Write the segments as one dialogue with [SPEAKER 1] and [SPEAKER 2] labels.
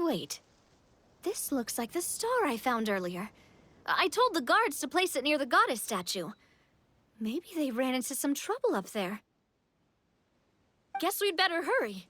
[SPEAKER 1] Wait. This looks like the star I found earlier. I told the guards to place it near the goddess statue. Maybe they ran into some trouble up there. Guess we'd better hurry.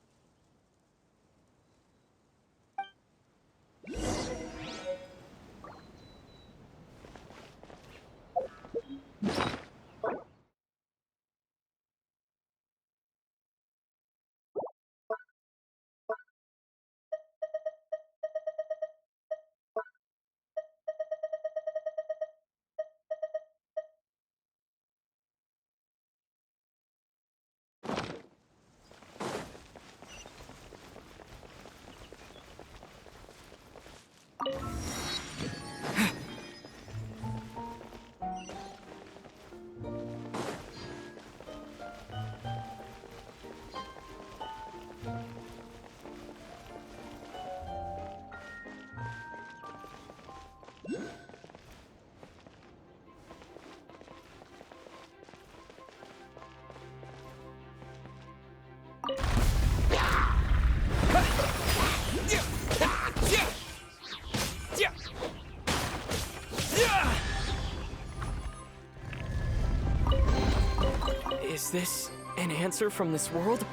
[SPEAKER 2] Is this an answer from this world?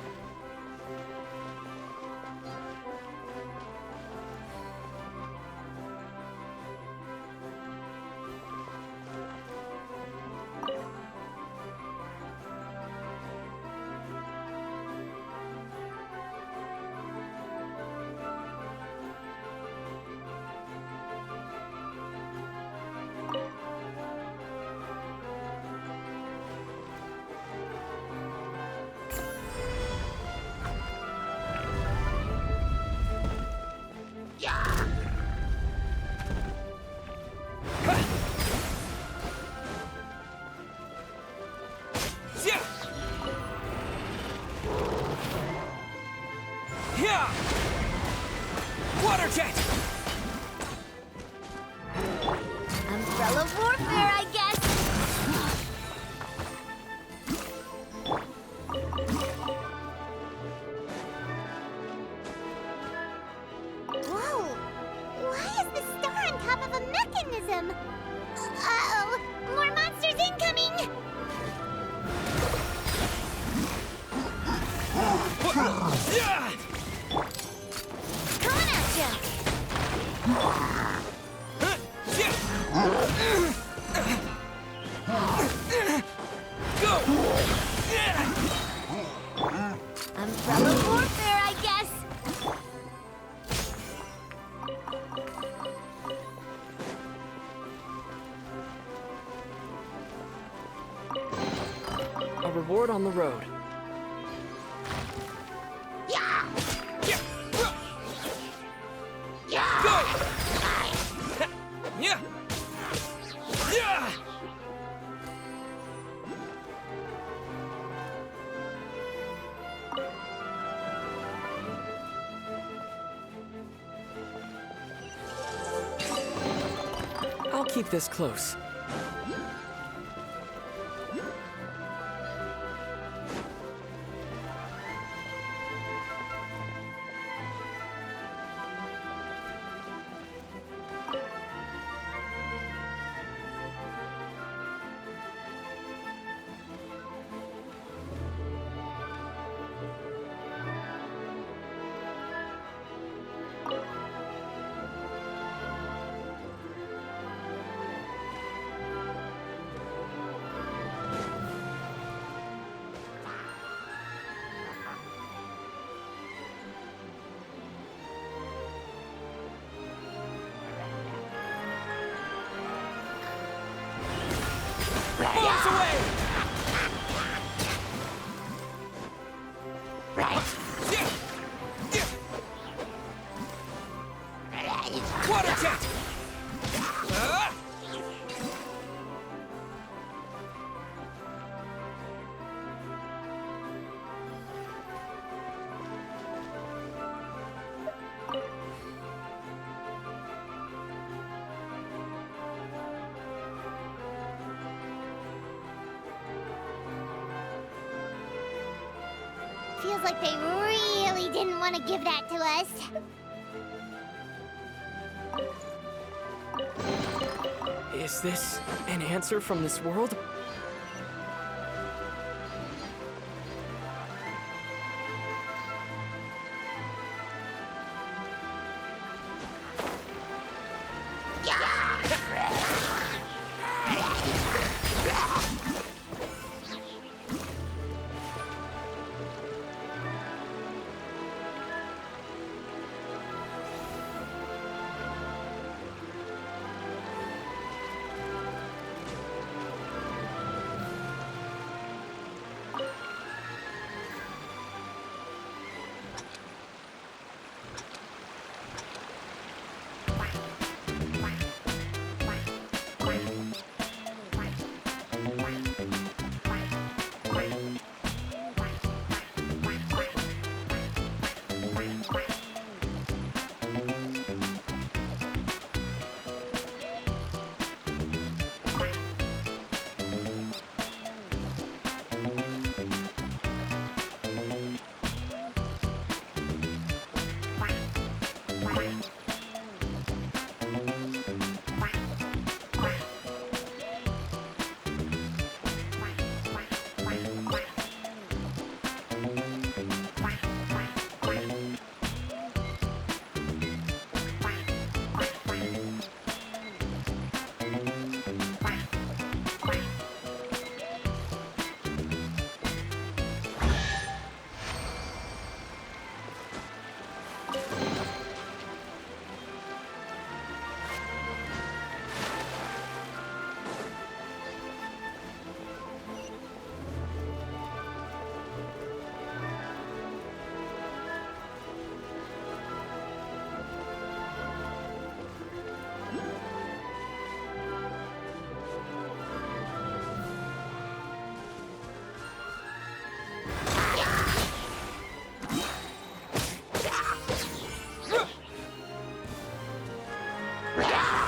[SPEAKER 3] Water jet!
[SPEAKER 1] Umbrella warfare, I guess!
[SPEAKER 4] Whoa! Why is the star on top of a mechanism? Uh-oh! More monsters incoming! Coming at ya!
[SPEAKER 3] Go!
[SPEAKER 1] Umbrella warfare, I guess!
[SPEAKER 2] A reward on the road. I'll keep this close.
[SPEAKER 3] Bombs away! Water jet!
[SPEAKER 4] Feels like they really didn't want to give that to us.
[SPEAKER 2] Is this an answer from this world?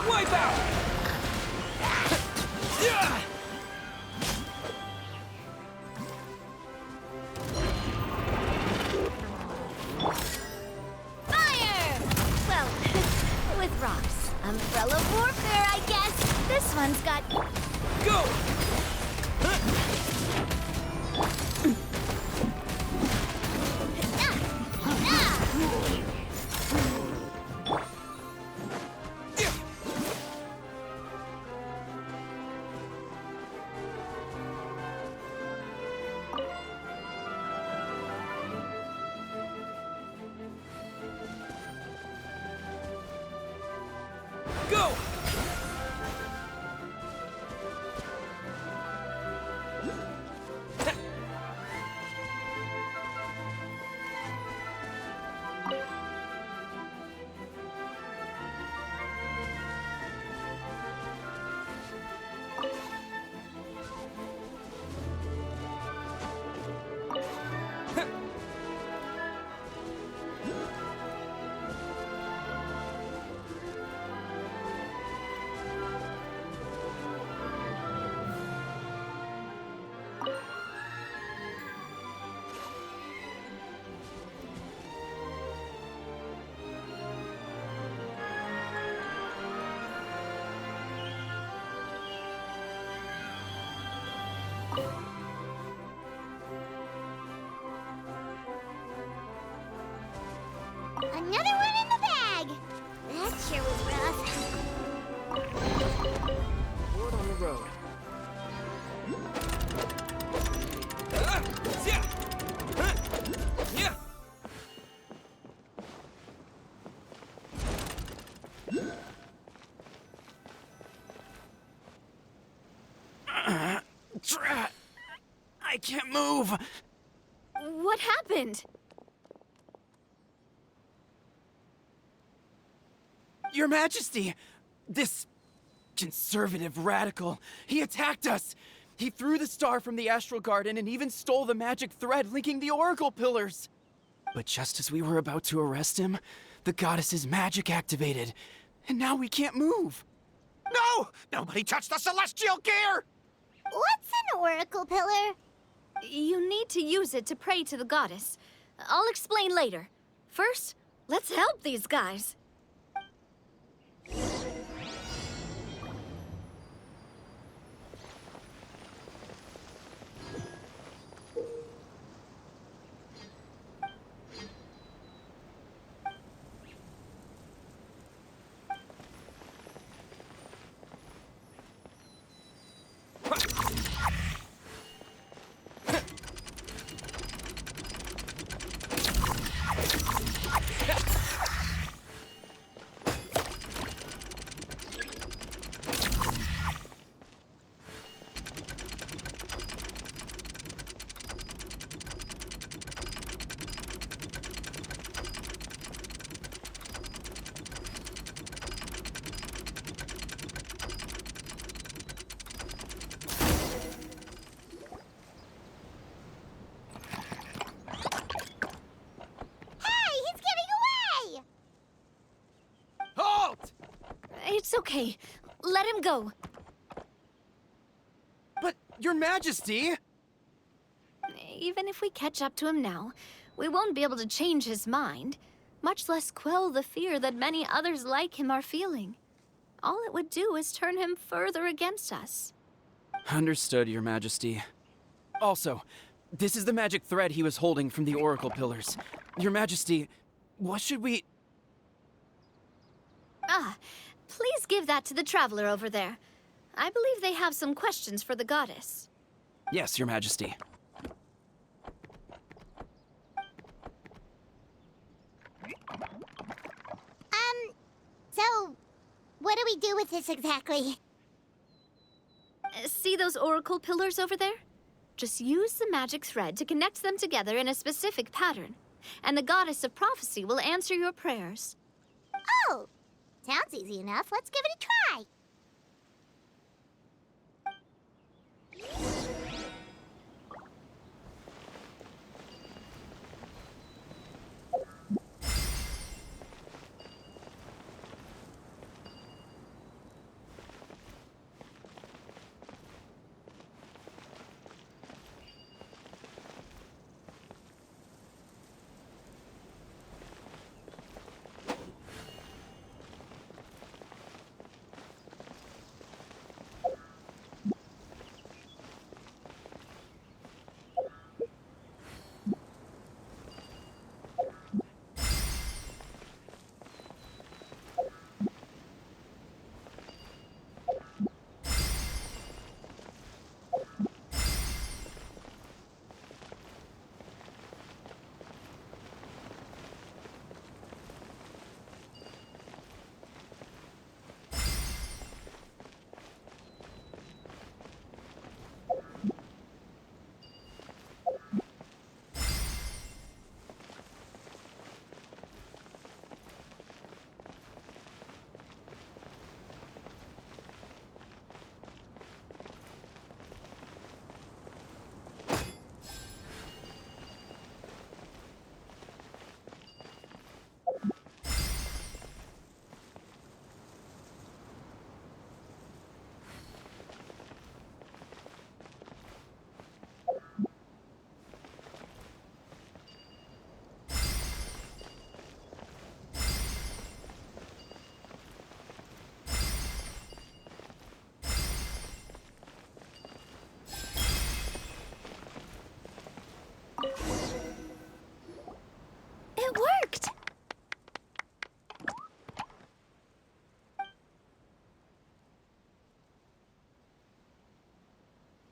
[SPEAKER 3] Wipe out!
[SPEAKER 1] Fire! Well, with rocks. Umbrella warfare, I guess. This one's got...
[SPEAKER 3] Go! Go!
[SPEAKER 4] Another one in the bag! That sure was rough.
[SPEAKER 2] Word on the road.
[SPEAKER 3] Yeah! Yeah!
[SPEAKER 2] Drat! I can't move!
[SPEAKER 1] What happened?
[SPEAKER 2] Your Majesty! This conservative radical, he attacked us! He threw the star from the Astral Garden and even stole the magic thread linking the Oracle Pillars! But just as we were about to arrest him, the goddess's magic activated, and now we can't move!
[SPEAKER 3] No! Nobody touched the celestial gear!
[SPEAKER 4] What's an oracle pillar?
[SPEAKER 1] You need to use it to pray to the goddess. I'll explain later. First, let's help these guys. Okay, let him go.
[SPEAKER 2] But, Your Majesty!
[SPEAKER 1] Even if we catch up to him now, we won't be able to change his mind, much less quell the fear that many others like him are feeling. All it would do is turn him further against us.
[SPEAKER 2] Understood, Your Majesty. Also, this is the magic thread he was holding from the Oracle Pillars. Your Majesty, what should we...
[SPEAKER 1] Ah, please give that to the traveler over there. I believe they have some questions for the goddess.
[SPEAKER 2] Yes, Your Majesty.
[SPEAKER 4] So, what do we do with this exactly?
[SPEAKER 1] See those oracle pillars over there? Just use the magic thread to connect them together in a specific pattern, and the goddess of prophecy will answer your prayers.
[SPEAKER 4] Oh, sounds easy enough. Let's give it a try.
[SPEAKER 1] It worked!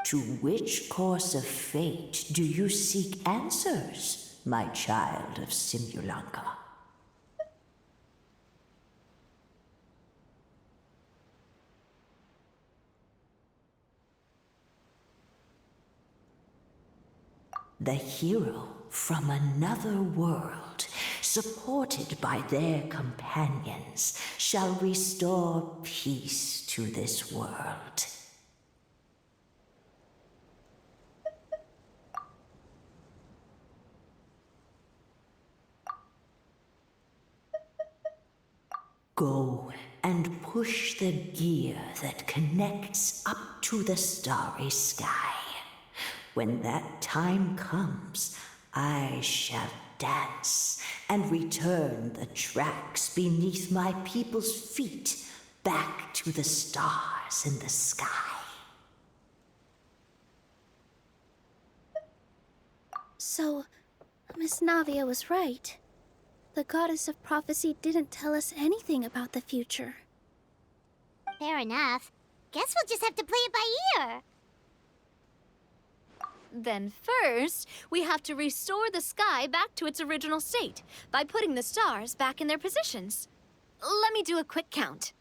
[SPEAKER 5] To which course of fate do you seek answers, my child of Simulanka? The hero from another world, supported by their companions, shall restore peace to this world. Go and push the gear that connects up to the starry sky. When that time comes, I shall dance and return the tracks beneath my people's feet back to the stars in the sky.
[SPEAKER 6] So, Miss Navia was right. The goddess of prophecy didn't tell us anything about the future.
[SPEAKER 4] Fair enough. Guess we'll just have to play it by ear.
[SPEAKER 1] Then first, we have to restore the sky back to its original state by putting the stars back in their positions. Let me do a quick count.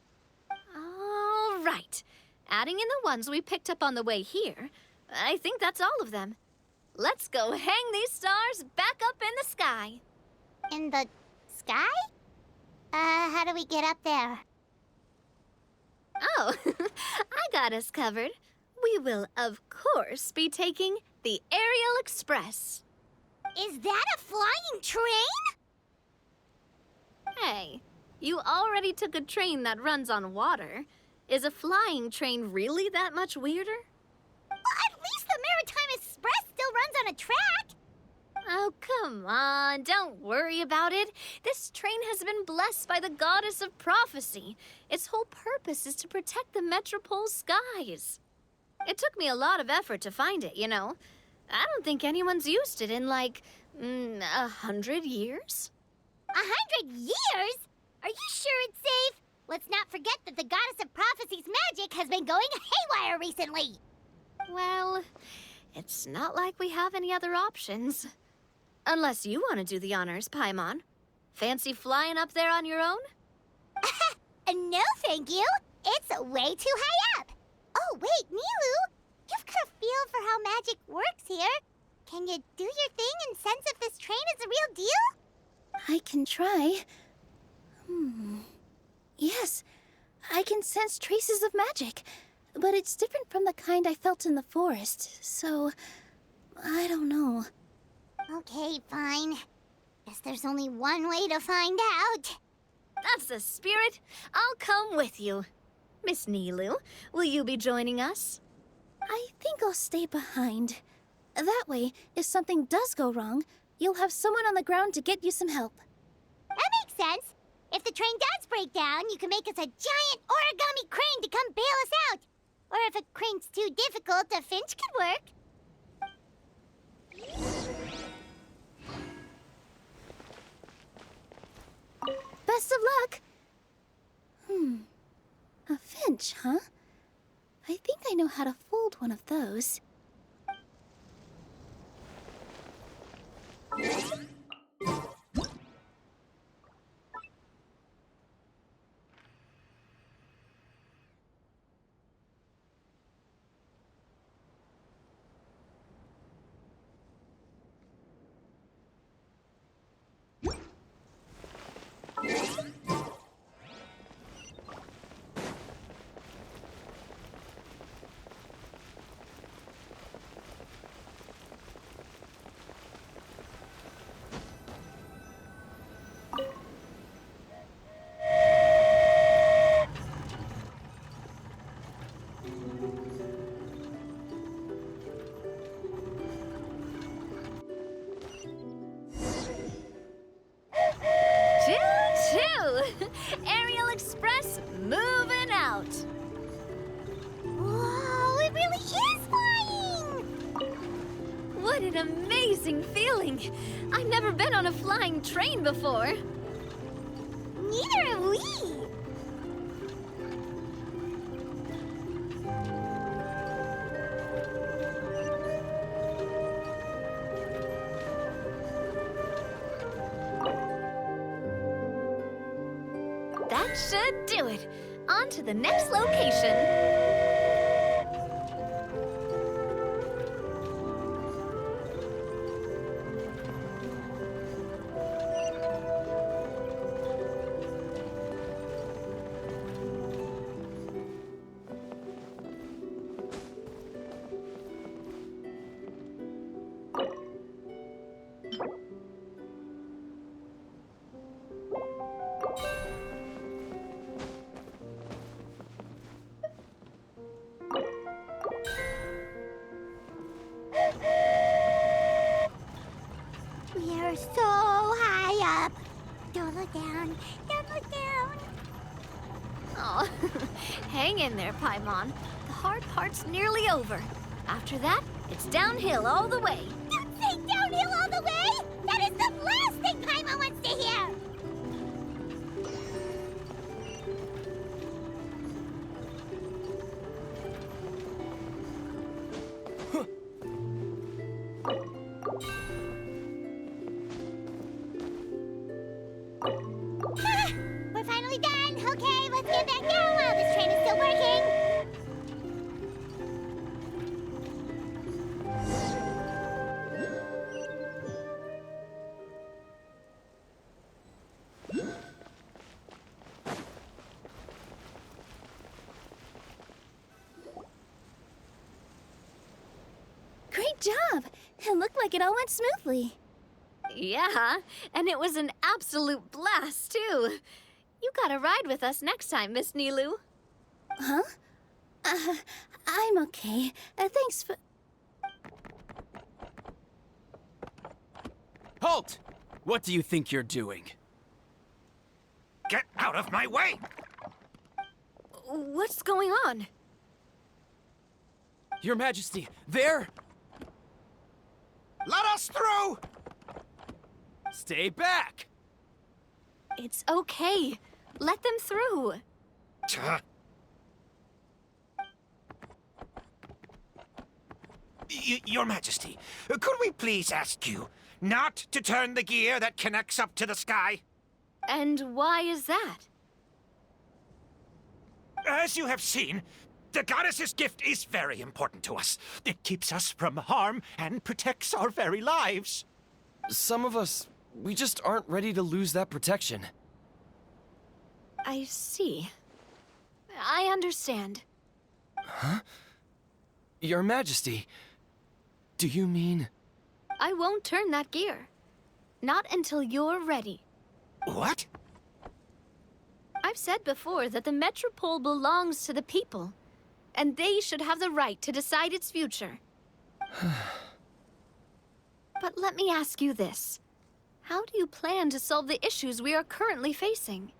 [SPEAKER 1] All right. Adding in the ones we picked up on the way here, I think that's all of them. Let's go hang these stars back up in the sky.
[SPEAKER 4] In the sky? How do we get up there?
[SPEAKER 1] Oh, I got us covered. We will, of course, be taking the Aerial Express.
[SPEAKER 4] Is that a flying train?
[SPEAKER 1] Hey, You already took a train that runs on water. Is a flying train really that much weirder?
[SPEAKER 4] Well, at least the Maritime Express still runs on a track.
[SPEAKER 1] Oh, come on, don't worry about it. This train has been blessed by the goddess of prophecy. Its whole purpose is to protect the metropole skies. It took me a lot of effort to find it, you know. I don't think anyone's used it in, like, 100 years?
[SPEAKER 4] 100 years? Are you sure it's safe? Let's not forget that the goddess of prophecy's magic has been going haywire recently.
[SPEAKER 1] Well, it's not like we have any other options. Unless you want to do the honors, Paimon. Fancy flying up there on your own?
[SPEAKER 4] No, thank you. It's way too high up. Oh, wait, Nilu. You've got a feel for how magic works here. Can you do your thing and sense if this train is the real deal?
[SPEAKER 6] I can try. Yes, I can sense traces of magic, but it's different from the kind I felt in the forest, so I don't know.
[SPEAKER 4] Okay, fine. Guess there's only one way to find out.
[SPEAKER 1] That's the spirit. I'll come with you. Miss Nilu, will you be joining us?
[SPEAKER 6] I think I'll stay behind. That way, if something does go wrong, you'll have someone on the ground to get you some help.
[SPEAKER 4] That makes sense. If the train does break down, you can make us a giant origami crane to come bail us out. Or if a crane's too difficult, a finch could work.
[SPEAKER 6] Best of luck! A finch, huh? I think I know how to fold one of those.
[SPEAKER 1] Choo-choo! Aerial Express moving out.
[SPEAKER 4] Whoa, it really is flying!
[SPEAKER 1] What an amazing feeling! I've never been on a flying train before.
[SPEAKER 4] Neither have we.
[SPEAKER 1] That should do it. On to the next location.
[SPEAKER 4] We are so high up. Don't look down. Don't look down.
[SPEAKER 1] Oh, hang in there, Paimon. The hard part's nearly over. After that, it's downhill all the way.
[SPEAKER 4] Don't say downhill all the way. That is the last thing Paimon wants to hear. We're finally done. Okay, let's get back down while this train is still working.
[SPEAKER 6] Great job! It looked like it all went smoothly.
[SPEAKER 1] Yeah, and it was an absolute blast, too. You gotta ride with us next time, Miss Nilu.
[SPEAKER 6] Huh? I'm okay. Thanks for...
[SPEAKER 2] Halt! What do you think you're doing?
[SPEAKER 3] Get out of my way!
[SPEAKER 1] What's going on?
[SPEAKER 2] Your Majesty, there!
[SPEAKER 3] Let us through!
[SPEAKER 2] Stay back!
[SPEAKER 1] It's okay. Let them through.
[SPEAKER 3] Tuh. Your Majesty, could we please ask you not to turn the gear that connects up to the sky?
[SPEAKER 1] And why is that?
[SPEAKER 3] As you have seen, the goddess's gift is very important to us. It keeps us from harm and protects our very lives.
[SPEAKER 2] Some of us, we just aren't ready to lose that protection.
[SPEAKER 1] I see. I understand.
[SPEAKER 2] Your Majesty, do you mean...
[SPEAKER 1] I won't turn that gear. Not until you're ready.
[SPEAKER 3] What?
[SPEAKER 1] I've said before that the Metropole belongs to the people, and they should have the right to decide its future. But let me ask you this. How do you plan to solve the issues we are currently facing?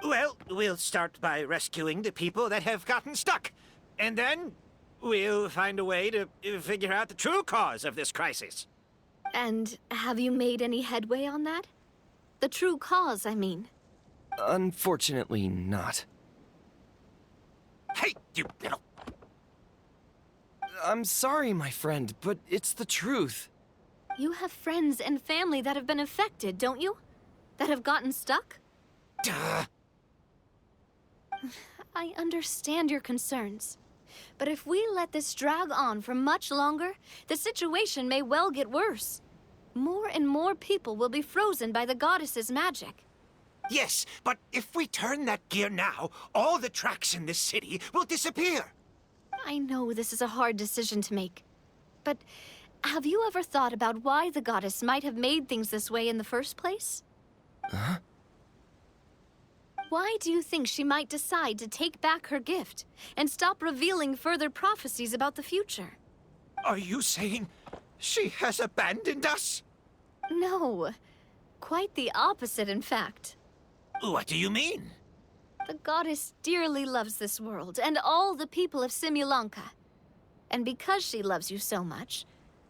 [SPEAKER 3] Well, we'll start by rescuing the people that have gotten stuck. And then we'll find a way to figure out the true cause of this crisis.
[SPEAKER 1] And have you made any headway on that? The true cause, I mean.
[SPEAKER 2] Unfortunately not.
[SPEAKER 3] Hey, you little...
[SPEAKER 2] I'm sorry, my friend, but it's the truth.
[SPEAKER 1] You have friends and family that have been affected, don't you? That have gotten stuck?
[SPEAKER 3] Duh.
[SPEAKER 1] I understand your concerns. But if we let this drag on for much longer, the situation may well get worse. More and more people will be frozen by the goddess's magic.
[SPEAKER 3] Yes, but if we turn that gear now, all the tracks in this city will disappear.
[SPEAKER 1] I know this is a hard decision to make. But have you ever thought about why the goddess might have made things this way in the first place?
[SPEAKER 2] Huh?
[SPEAKER 1] Why do you think she might decide to take back her gift and stop revealing further prophecies about the future?
[SPEAKER 3] Are you saying she has abandoned us?
[SPEAKER 1] No. Quite the opposite, in fact.
[SPEAKER 3] What do you mean?
[SPEAKER 1] The goddess dearly loves this world and all the people of Simulanka. And because she loves you so much,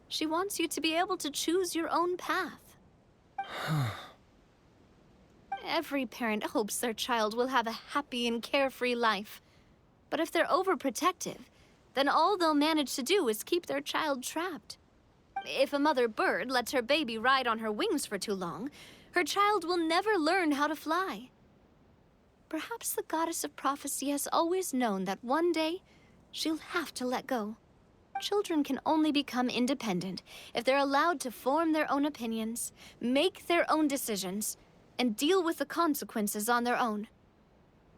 [SPEAKER 1] she wants you to be able to choose your own path. Every parent hopes their child will have a happy and carefree life. But if they're overprotective, then all they'll manage to do is keep their child trapped. If a mother bird lets her baby ride on her wings for too long, her child will never learn how to fly. Perhaps the goddess of prophecy has always known that one day she'll have to let go. Children can only become independent if they're allowed to form their own opinions, make their own decisions, and deal with the consequences on their own.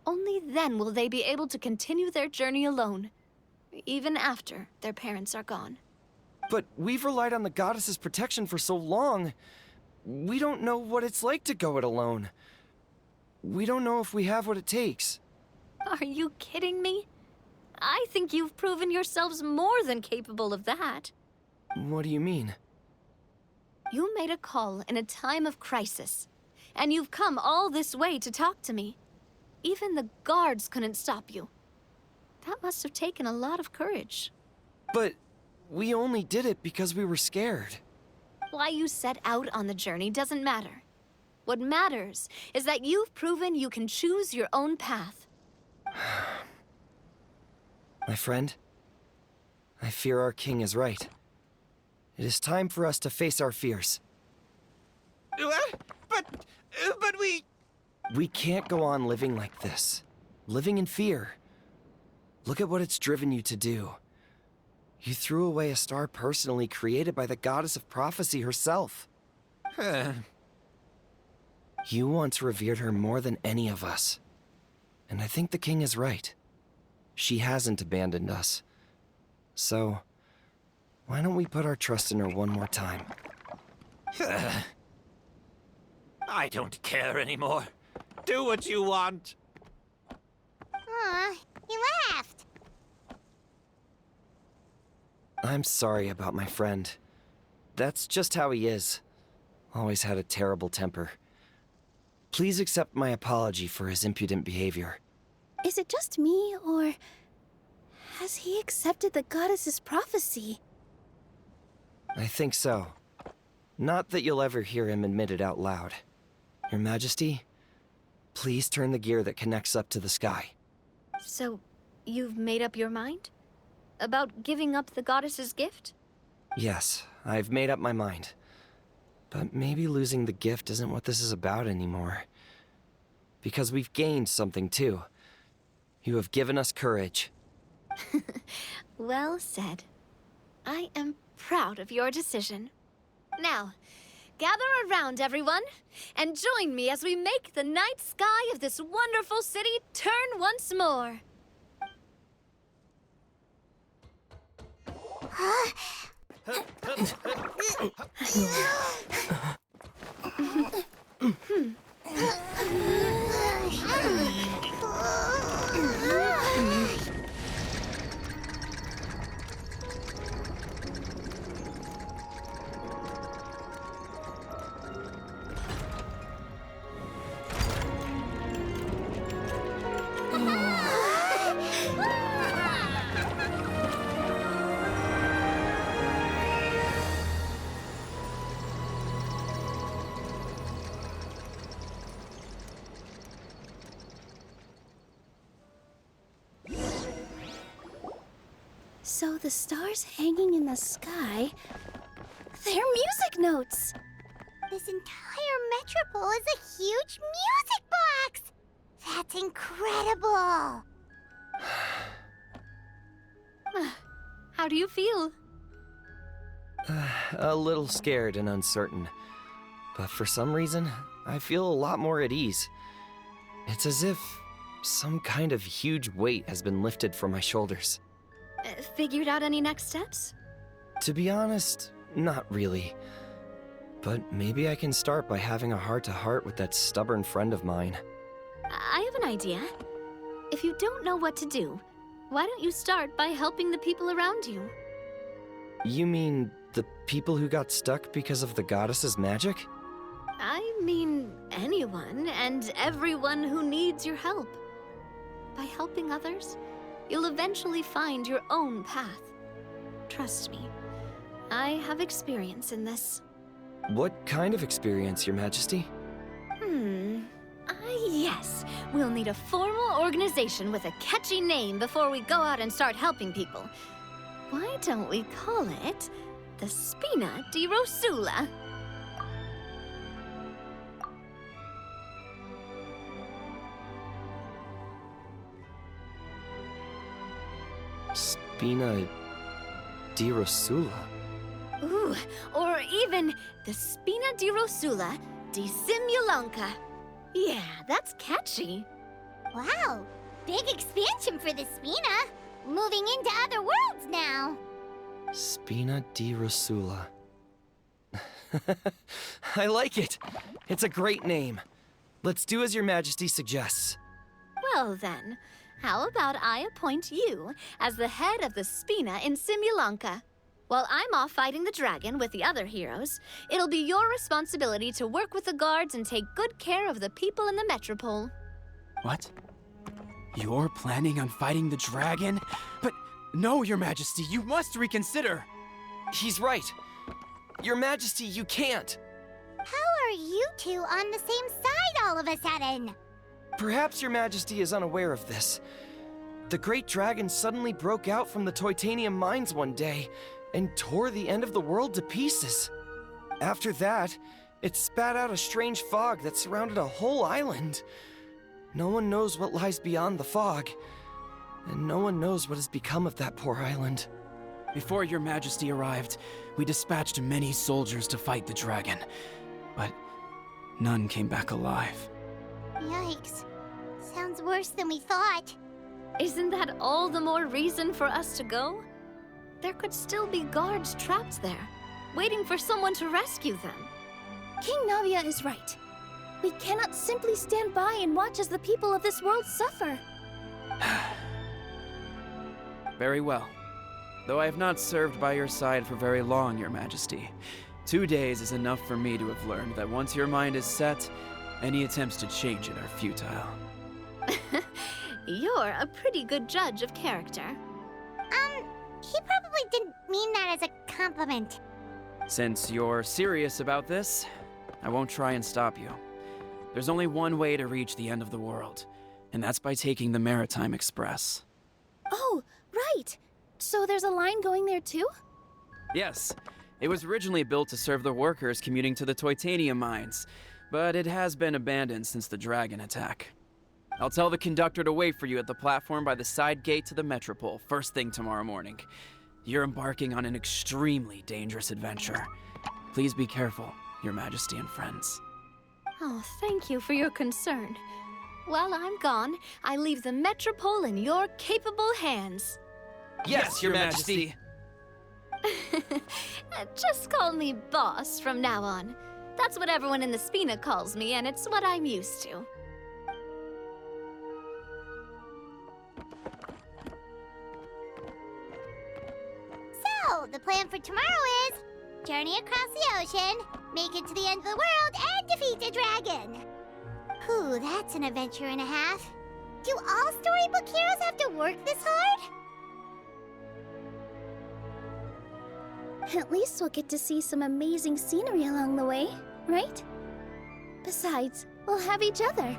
[SPEAKER 1] Only then will they be able to continue their journey alone, even after their parents are gone.
[SPEAKER 2] But we've relied on the goddess's protection for so long. We don't know what it's like to go it alone. We don't know if we have what it takes.
[SPEAKER 1] Are you kidding me? I think you've proven yourselves more than capable of that.
[SPEAKER 2] What do you mean?
[SPEAKER 1] You made a call in a time of crisis, and you've come all this way to talk to me. Even the guards couldn't stop you. That must have taken a lot of courage.
[SPEAKER 2] But we only did it because we were scared.
[SPEAKER 1] Why you set out on the journey doesn't matter. What matters is that you've proven you can choose your own path.
[SPEAKER 2] My friend, I fear our king is right. It is time for us to face our fears.
[SPEAKER 3] What? But we...
[SPEAKER 2] We can't go on living like this. Living in fear. Look at what it's driven you to do. You threw away a star personally created by the goddess of prophecy herself. You once revered her more than any of us. And I think the king is right. She hasn't abandoned us. So, why don't we put our trust in her one more time?
[SPEAKER 3] I don't care anymore. do what you want.
[SPEAKER 4] Aw, he laughed.
[SPEAKER 7] I'm sorry about my friend. That's just how he is. Always had a terrible temper. Please accept my apology for his impudent behavior.
[SPEAKER 6] Is it just me, or has he accepted the goddess's prophecy?
[SPEAKER 7] I think so. Not that you'll ever hear him admit it out loud. Your Majesty, please turn the gear that connects up to the sky.
[SPEAKER 1] So, you've made up your mind? About giving up the goddess's gift?
[SPEAKER 7] Yes, I've made up my mind. But maybe losing the gift isn't what this is about anymore. Because we've gained something too. You have given us courage.
[SPEAKER 1] Well said. I am proud of your decision. Now, gather around, everyone, and join me as we make the night sky of this wonderful city turn once more.
[SPEAKER 6] So the stars hanging in the sky, they're music notes!
[SPEAKER 4] This entire metropole is a huge music box! That's incredible!
[SPEAKER 1] How do you feel?
[SPEAKER 7] A little scared and uncertain. But for some reason, I feel a lot more at ease. It's as if some kind of huge weight has been lifted from my shoulders.
[SPEAKER 1] Figured out any next steps?
[SPEAKER 7] To be honest, not really. But maybe I can start by having a heart-to-heart with that stubborn friend of mine.
[SPEAKER 1] I have an idea. If you don't know what to do, why don't you start by helping the people around you?
[SPEAKER 7] You mean the people who got stuck because of the goddess's magic?
[SPEAKER 1] I mean anyone and everyone who needs your help. By helping others, you'll eventually find your own path. Trust me, I have experience in this.
[SPEAKER 7] What kind of experience, Your Majesty?
[SPEAKER 1] Yes. We'll need a formal organization with a catchy name before we go out and start helping people. Why don't we call it the Spina di Rosula?
[SPEAKER 7] Spina di Rosula?
[SPEAKER 1] Ooh, or even the Spina di Rosula di Simulanka. Yeah, that's catchy.
[SPEAKER 4] Wow, big expansion for the Spina. Moving into other worlds now.
[SPEAKER 7] Spina di Rosula. I like it. It's a great name. Let's do as Your Majesty suggests.
[SPEAKER 1] Well then, how about I appoint you as the head of the Spina in Simulanka? While I'm off fighting the dragon with the other heroes, it'll be your responsibility to work with the guards and take good care of the people in the metropole.
[SPEAKER 2] What? You're planning on fighting the dragon? But no, Your Majesty, you must reconsider.
[SPEAKER 7] He's right. Your Majesty, you can't.
[SPEAKER 4] How are you two on the same side all of a sudden?
[SPEAKER 7] Perhaps Your Majesty is unaware of this. The great dragon suddenly broke out from the Titanium mines one day and tore the end of the world to pieces. After that, it spat out a strange fog that surrounded a whole island. No one knows what lies beyond the fog, and no one knows what has become of that poor island.
[SPEAKER 2] Before Your Majesty arrived, we dispatched many soldiers to fight the dragon, but none came back alive.
[SPEAKER 4] Yikes. Sounds worse than we thought.
[SPEAKER 1] Isn't that all the more reason for us to go? There could still be guards trapped there, waiting for someone to rescue them.
[SPEAKER 6] King Navia is right. We cannot simply stand by and watch as the people of this world suffer.
[SPEAKER 2] Very well. Though I have not served by your side for very long, Your Majesty. 2 days is enough for me to have learned that once your mind is set, any attempts to change it are futile.
[SPEAKER 1] You're a pretty good judge of character.
[SPEAKER 4] He probably didn't mean that as a compliment.
[SPEAKER 2] Since you're serious about this, I won't try and stop you. There's only one way to reach the end of the world, and that's by taking the Maritime Express.
[SPEAKER 6] Oh, right. So there's a line going there too?
[SPEAKER 2] Yes, it was originally built to serve the workers commuting to the Titanium mines, but it has been abandoned since the dragon attack. I'll tell the conductor to wait for you at the platform by the side gate to the Metropole first thing tomorrow morning. You're embarking on an extremely dangerous adventure. Please be careful, Your Majesty and friends.
[SPEAKER 1] Oh, thank you for your concern. While I'm gone, I leave the Metropole in your capable hands.
[SPEAKER 2] Yes, Your Majesty!
[SPEAKER 1] Just call me boss from now on. That's what everyone in the Spina calls me, and it's what I'm used to.
[SPEAKER 4] So, the plan for tomorrow is journey across the ocean, make it to the end of the world, and defeat a dragon. Whew, that's an adventure and a half. Do all storybook heroes have to work this hard?
[SPEAKER 6] At least we'll get to see some amazing scenery along the way, right? Besides, we'll have each other.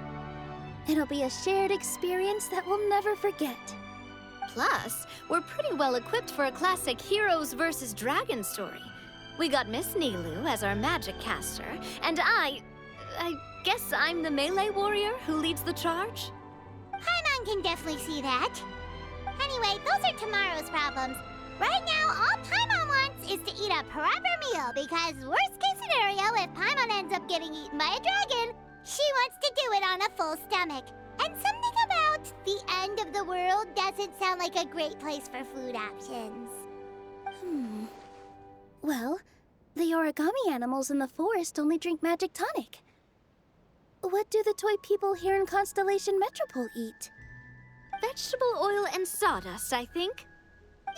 [SPEAKER 6] It'll be a shared experience that we'll never forget.
[SPEAKER 1] Plus, we're pretty well equipped for a classic heroes versus dragon story. We got Miss Nilu as our magic caster, and I guess I'm the melee warrior who leads the charge?
[SPEAKER 4] Paimon can definitely see that. Anyway, those are tomorrow's problems. Right now, all Paimon wants is to eat a proper meal, because worst case scenario, if Paimon ends up getting eaten by a dragon, she wants to do it on a full stomach. And something about the end of the world doesn't sound like a great place for food options.
[SPEAKER 6] Well, the origami animals in the forest only drink magic tonic. What do the toy people here in Constellation Metropole eat?
[SPEAKER 1] Vegetable oil and sawdust, I think.
[SPEAKER 4] No!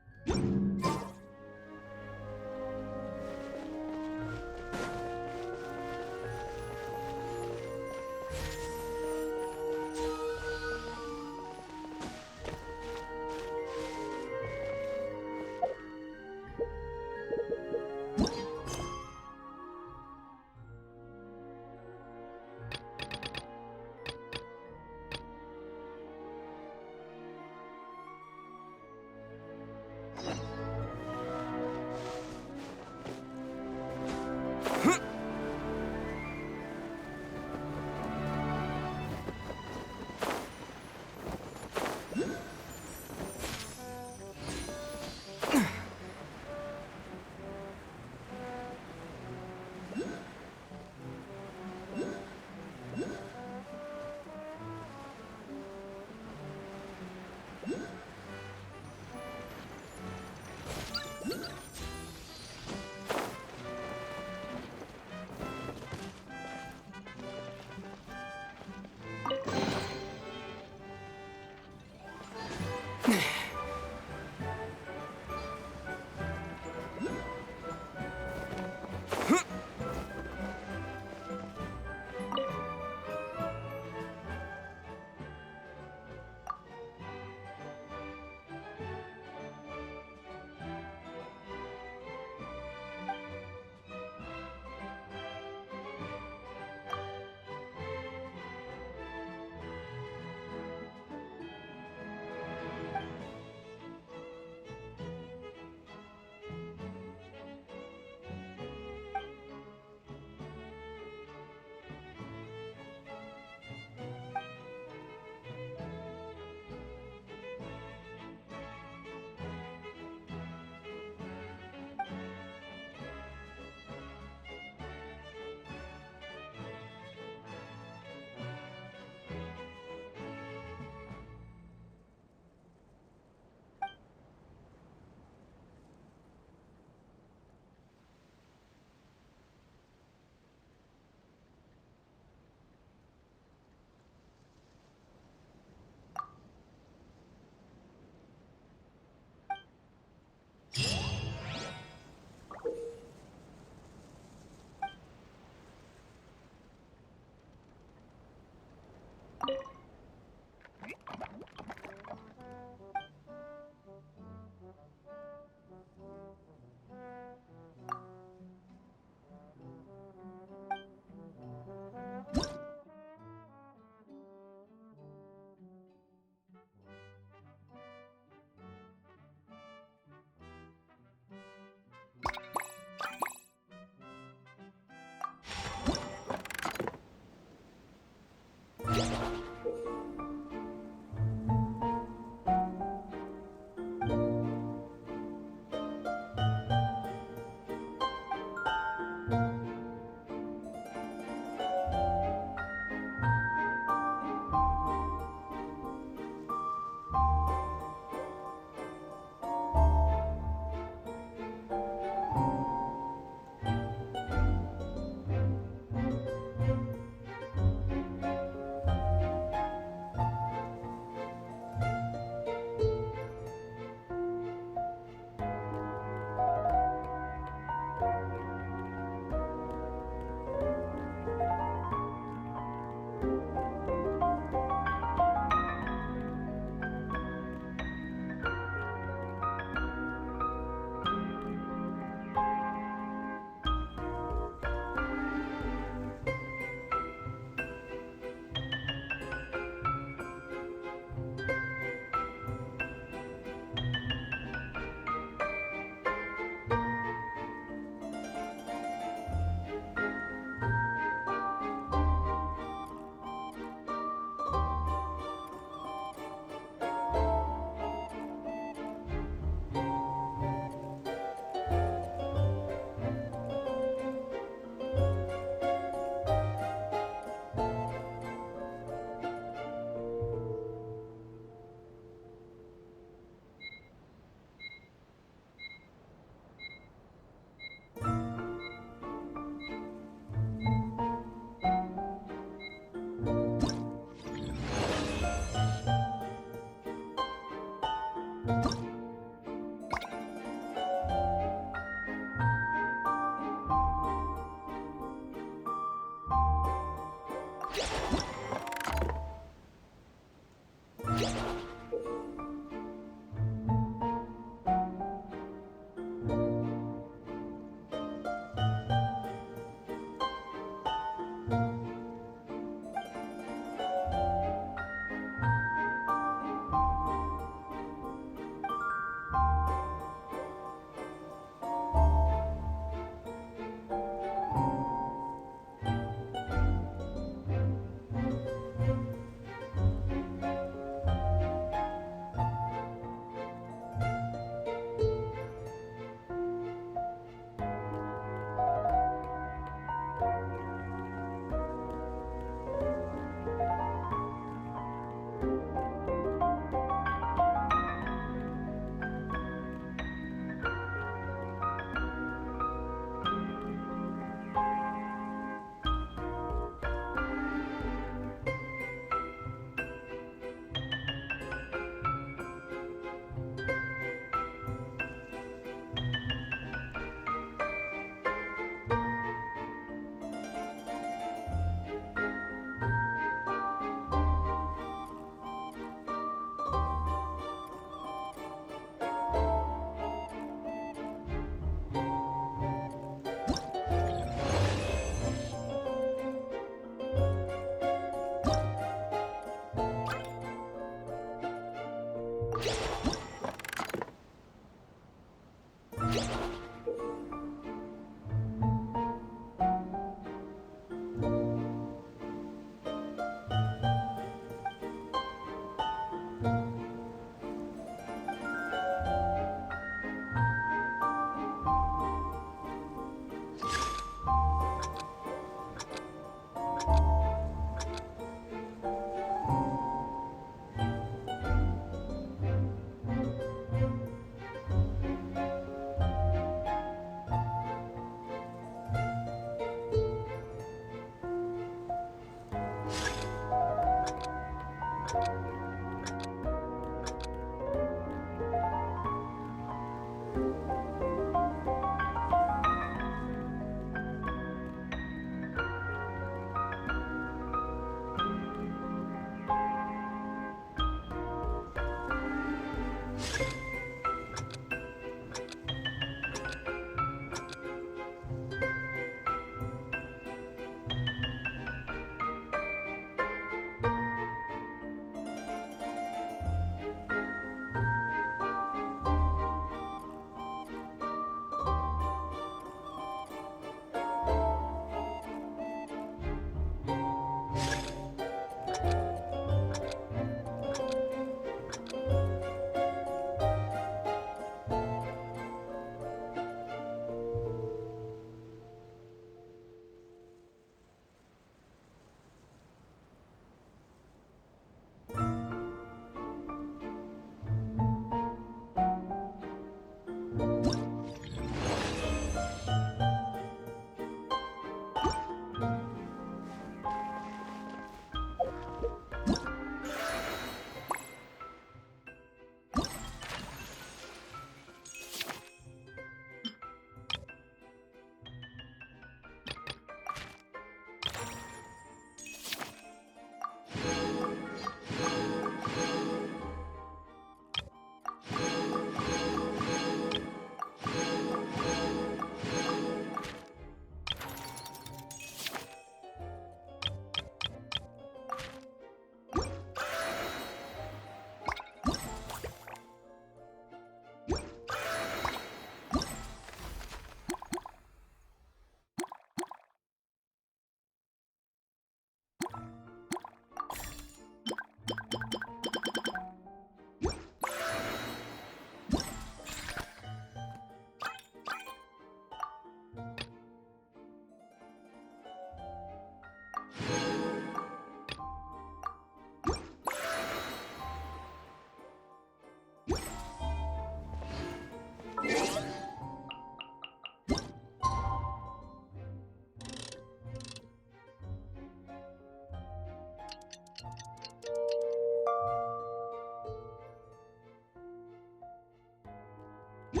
[SPEAKER 4] The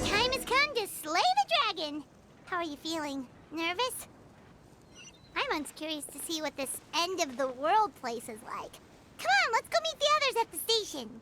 [SPEAKER 4] time has come to slay the dragon. How are you feeling? Nervous? I'm curious to see what this end of the world place is like. Come on, let's go meet the others at the station.